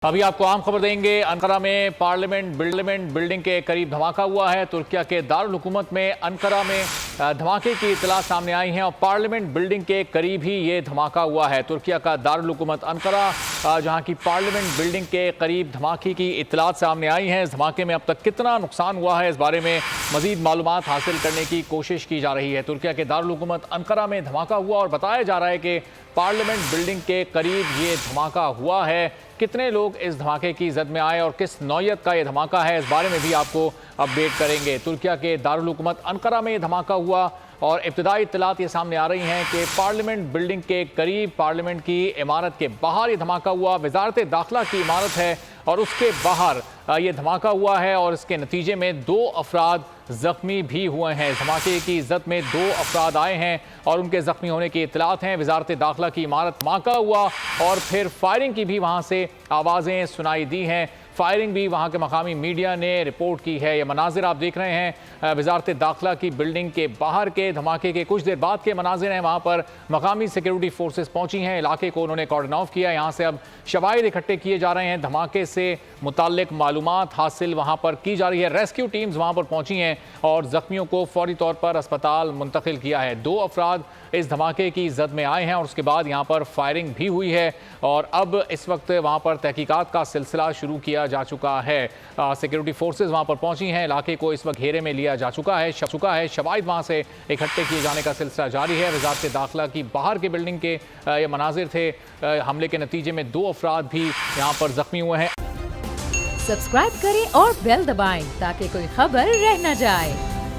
अभी आपको आम खबर देंगे। अंकारा में पार्लियामेंट बिल्डिंग के करीब धमाका हुआ है। तुर्किया के दारुल हुकूमत में अंकारा में धमाके की इतला सामने आई है और पार्लियामेंट बिल्डिंग के करीब ही ये धमाका हुआ है। तुर्किया का दारुल हुकूमत अंकारा, जहां की पार्लियामेंट बिल्डिंग के करीब धमाके की इतलात सामने आई हैं। इस धमाके में अब तक कितना नुकसान हुआ है, इस बारे में मजीद मालूमात हासिल करने की कोशिश की जा रही है। तुर्किया के दारुल हुकूमत अंकारा में धमाका हुआ और बताया जा रहा है कि पार्लियामेंट बिल्डिंग के करीब ये धमाका हुआ है। कितने लोग इस धमाके की जद में आए और किस नौयत का ये धमाका है, इस बारे में भी आपको अपडेट करेंगे। तुर्किया के दारुल हुकूमत अंकारा में ये धमाका हुआ और इब्तदाई इत्तलात ये सामने आ रही हैं कि पार्लियामेंट बिल्डिंग के करीब पार्लियामेंट की इमारत के बाहर ये धमाका हुआ। वजारत दाखिला की इमारत है और उसके बाहर ये धमाका हुआ है और इसके नतीजे में 2 अफराद ज़ख्मी भी हुए हैं। धमाके की जद में 2 अफराद आए हैं और उनके ज़ख्मी होने की इत्तलात हैं। वजारत दाखिला की इमारत धमाका हुआ और फिर फायरिंग की भी वहाँ से आवाज़ें सुनाई दी हैं। फायरिंग भी वहाँ के मकामी मीडिया ने रिपोर्ट की है। ये मनाजिर आप देख रहे हैं वजारत दाखिला की बिल्डिंग के बाहर के धमाके के कुछ देर बाद के मनाजिर हैं। वहाँ पर मकामी सिक्योरिटी फोर्सेस पहुँची हैं, इलाके को उन्होंने कॉर्डन ऑफ किया। यहाँ से अब शवाहिद इकट्ठे किए जा रहे हैं। धमाके से मुताल्लिक मालूमात हासिल वहाँ पर की जा रही है। रेस्क्यू टीम्स वहाँ पर पहुँची हैं और ज़ख्मियों को फौरी तौर पर अस्पताल मुंतकिल किया है। 2 अफराद इस धमाके की जद में आए हैं और उसके बाद यहाँ पर फायरिंग भी हुई है और अब इस वक्त वहाँ पर तहकीकात का सिलसिला शुरू किया जा चुका है। सिक्योरिटी फोर्सेस वहाँ पर पहुँची हैं, इलाके को इस वक्त घेरे में लिया जा चुका है। शवाहिद वहाँ से इकट्ठे किए जाने का सिलसिला जारी है। वजारत दाखिला की बाहर के बिल्डिंग के ये मनाजिर थे। हमले के नतीजे में 2 अफराद भी यहाँ पर जख्मी हुए हैं। सब्सक्राइब करें और बेल दबाएं ताकि कोई खबर रह न जाए।